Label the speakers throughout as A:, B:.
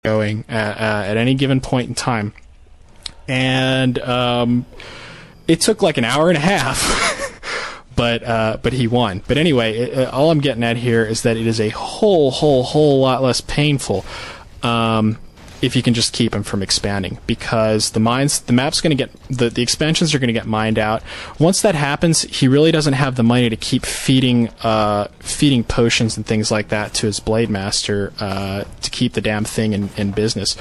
A: going at any given point in time. And it took like an hour and a half, but he won. But anyway, all I'm getting at here is that it is a whole lot less painful if you can just keep him from expanding, because the map's going to get the expansions are going to get mined out. Once that happens, he really doesn't have the money to keep feeding potions and things like that to his Blade Master to keep the damn thing in business.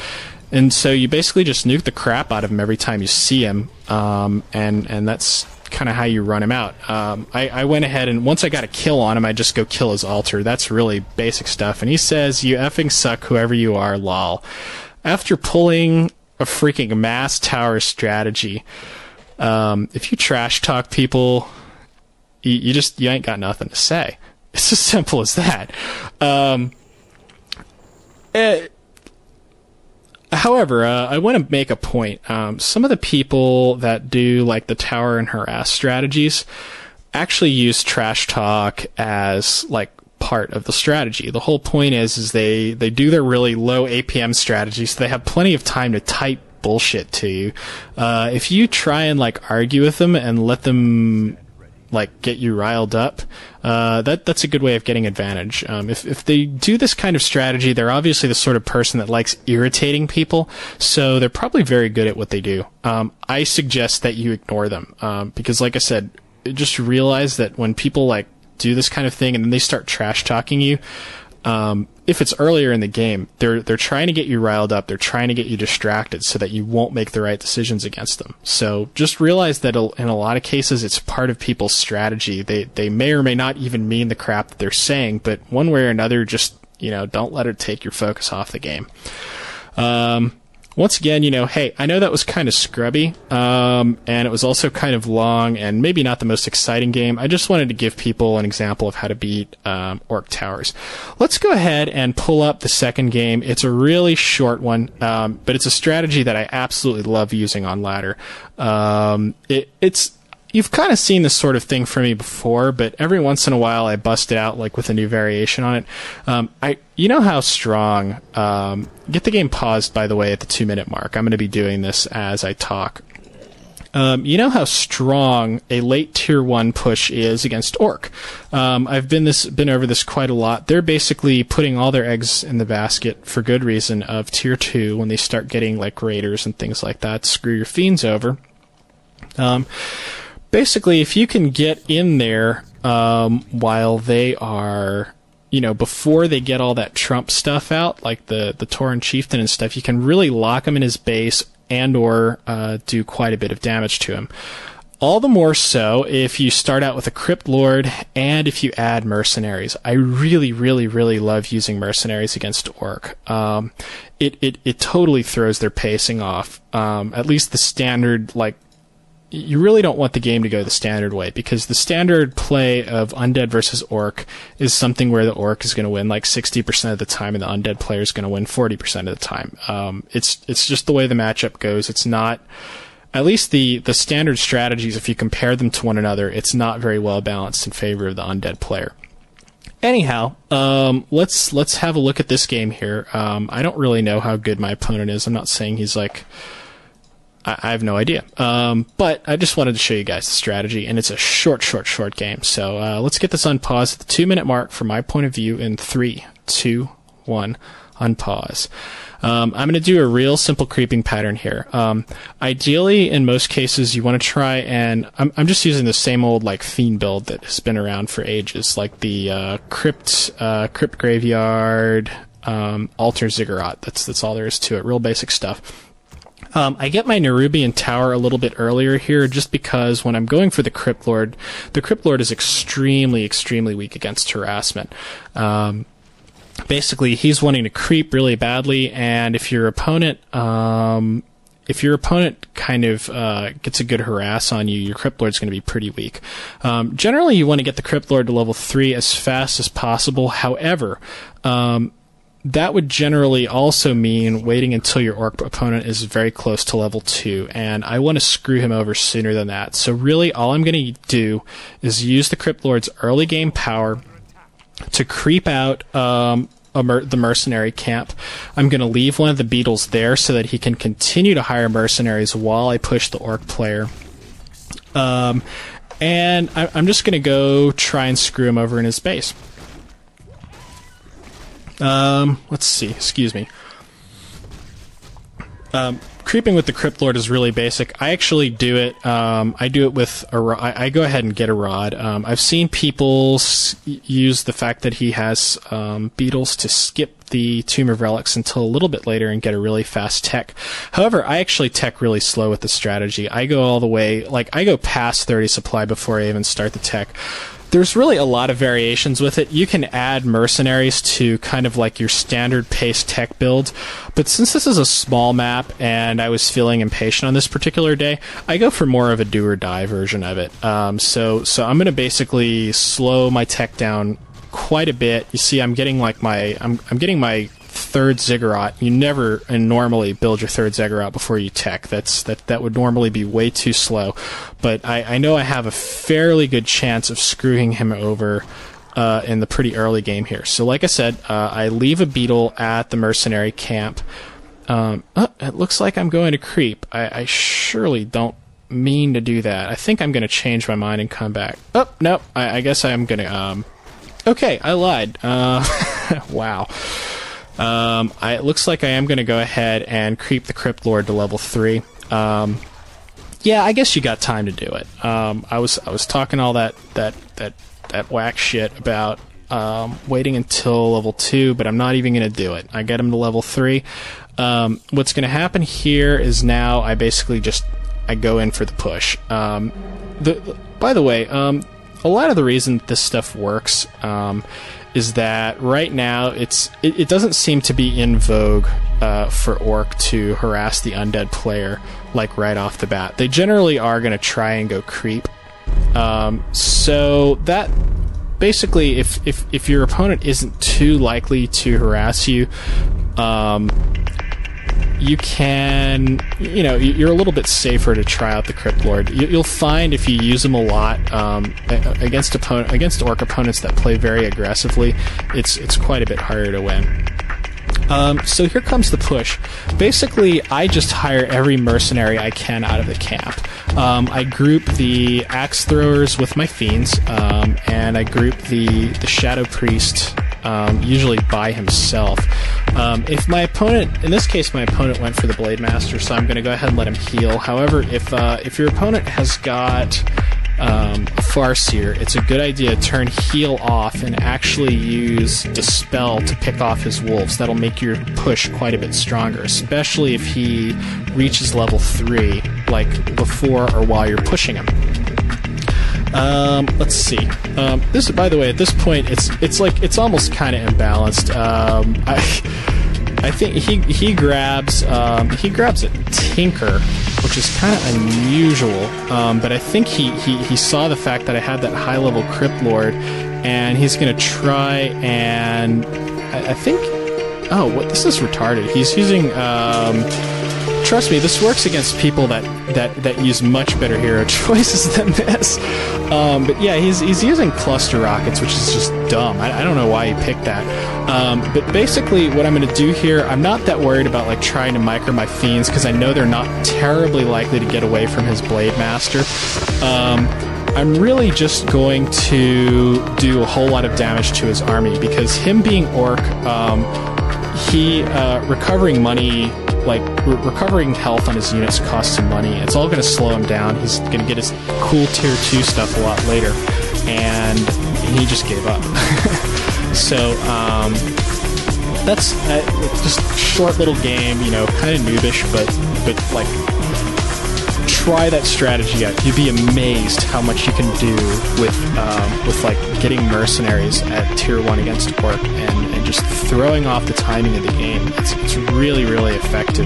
A: And so you basically just nuke the crap out of him every time you see him, and that's kind of how you run him out. I went ahead, and once I got a kill on him, I just go kill his altar. That's really basic stuff. And he says, "You effing suck, whoever you are, lol." After pulling a freaking mass tower strategy, if you trash talk people, you ain't got nothing to say. It's as simple as that. However, I want to make a point. Some of the people that do like the tower and harass strategies actually use trash talk as like part of the strategy. The whole point is they do their really low APM strategy, so they have plenty of time to type bullshit to you. If you try and like argue with them and let them like get you riled up, that's a good way of getting advantage. If they do this kind of strategy, they're obviously the sort of person that likes irritating people, so they're probably very good at what they do. I suggest that you ignore them, because like I said, just realize that when people like do this kind of thing and then they start trash talking you, if it's earlier in the game, they're trying to get you riled up, they're trying to get you distracted so that you won't make the right decisions against them. So just realize that in a lot of cases it's part of people's strategy. They may or may not even mean the crap that they're saying, but one way or another, just, don't let it take your focus off the game. Once again, hey, I know that was kind of scrubby, and it was also kind of long and maybe not the most exciting game. I just wanted to give people an example of how to beat Orc Towers. Let's go ahead and pull up the second game. It's a really short one, but it's a strategy that I absolutely love using on ladder. You've kind of seen this sort of thing from me before, but every once in a while I bust it out like with a new variation on it. You know how strong, get the game paused, by the way, at the 2-minute mark. I'm going to be doing this as I talk. You know how strong a late tier 1 push is against Orc. I've been over this quite a lot. They're basically putting all their eggs in the basket for good reason of tier 2 when they start getting like raiders and things like that. Screw your fiends over. Basically, if you can get in there while they are, before they get all that Trump stuff out, like the Tauren Chieftain and stuff, you can really lock him in his base and or do quite a bit of damage to him. All the more so if you start out with a Crypt Lord and if you add mercenaries. I really, really, really love using mercenaries against Orc. It totally throws their pacing off. At least the standard, like, you really don't want the game to go the standard way, because the standard play of Undead versus Orc is something where the Orc is going to win like 60% of the time and the Undead player is going to win 40% of the time. It's just the way the matchup goes. It's not, at least the standard strategies, if you compare them to one another, it's not very well balanced in favor of the Undead player. Anyhow, let's have a look at this game here. I don't really know how good my opponent is. I'm not saying he's like, I have no idea. But I just wanted to show you guys the strategy, and it's a short game. So let's get this unpaused at the 2-minute mark from my point of view in 3, 2, 1, unpause. I'm going to do a real simple creeping pattern here. Ideally, in most cases, you want to try and... I'm just using the same old like Fiend build that has been around for ages, like the Crypt Graveyard, Altar Ziggurat. That's all there is to it. Real basic stuff. I get my Nerubian Tower a little bit earlier here just because when I'm going for the Crypt Lord is extremely, extremely weak against harassment. Basically, he's wanting to creep really badly, and if your opponent kind of gets a good harass on you, your Crypt Lord's going to be pretty weak. Generally, you want to get the Crypt Lord to level 3 as fast as possible. However, that would generally also mean waiting until your Orc opponent is very close to level 2, and I want to screw him over sooner than that. So really, all I'm going to do is use the Crypt Lord's early game power to creep out the mercenary camp. I'm going to leave one of the beetles there so that he can continue to hire mercenaries while I push the orc player. And I'm just going to go try and screw him over in his base. Let's see. Excuse me. Creeping with the Crypt Lord is really basic. I actually do it. I do it with a rod. I go ahead and get a rod. I've seen people use the fact that he has beetles to skip the Tomb of Relics until a little bit later and get a really fast tech. However, I actually tech really slow with the strategy. I go all the way, like I go past 30 supply before I even start the tech. There's really a lot of variations with it. You can add mercenaries to kind of like your standard pace tech build, but since this is a small map and I was feeling impatient on this particular day, I go for more of a do or die version of it. So I'm going to basically slow my tech down quite a bit. You see, I'm getting like I'm getting my third ziggurat. You never normally build your third ziggurat before you tech. That would normally be way too slow. But I know I have a fairly good chance of screwing him over in the pretty early game here. So like I said, I leave a beetle at the mercenary camp. It looks like I'm going to creep. I surely don't mean to do that. I think I'm going to change my mind and come back. Oh, no. I guess I'm going to... okay, I lied. Wow. It looks like I am going to go ahead and creep the Crypt Lord to level 3. Yeah, I guess you got time to do it. I was talking all that whack shit about waiting until level 2, but I'm not even going to do it. I get him to level 3. What's going to happen here is now I basically I go in for the push. By the way, a lot of the reason this stuff works is that right now it doesn't seem to be in vogue for Orc to harass the undead player like right off the bat. They generally are going to try and go creep. So that basically, if your opponent isn't too likely to harass you, you can, you're a little bit safer to try out the Crypt Lord. You'll find if you use them a lot against orc opponents that play very aggressively, it's quite a bit harder to win. So here comes the push. Basically, I just hire every mercenary I can out of the camp. I group the axe throwers with my fiends, and I group the shadow priest usually by himself. If my opponent, in this case my opponent went for the Blade Master, so I'm going to go ahead and let him heal. However, if your opponent has got a Farseer, it's a good idea to turn heal off and actually use Dispel to pick off his wolves. That'll make your push quite a bit stronger, especially if he reaches level 3, like before or while you're pushing him. Let's see. This, by the way, at this point, it's almost kind of imbalanced. I think he grabs a Tinker, which is kind of unusual. But I think he saw the fact that I had that high level Crypt Lord, and he's gonna try and I think. Oh, what? This is retarded. He's using. Trust me, this works against people that use much better hero choices than this. But yeah, he's using cluster rockets, which is just dumb. I don't know why he picked that. But basically, what I'm going to do here, I'm not that worried about like trying to micro my fiends because I know they're not terribly likely to get away from his Blade Master. I'm really just going to do a whole lot of damage to his army because him being orc, he recovering money. Like, recovering health on his units costs him money. It's all going to slow him down. He's going to get his cool tier 2 stuff a lot later. And he just gave up. So, that's just a short little game, kind of noobish, but like, try that strategy out. You'd be amazed how much you can do with like getting mercenaries at tier 1 against orc and just throwing off the timing of the game. It's really, really effective.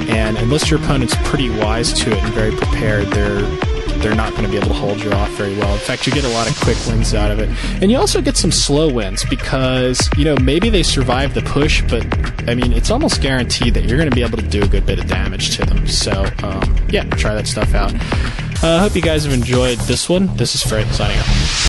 A: And unless your opponent's pretty wise to it and very prepared, they're not going to be able to hold you off very well. In fact, you get a lot of quick wins out of it. And you also get some slow wins because, maybe they survive the push, but, I mean, it's almost guaranteed that you're going to be able to do a good bit of damage to them. So, yeah, try that stuff out. I hope you guys have enjoyed this one. This is Fray, signing off.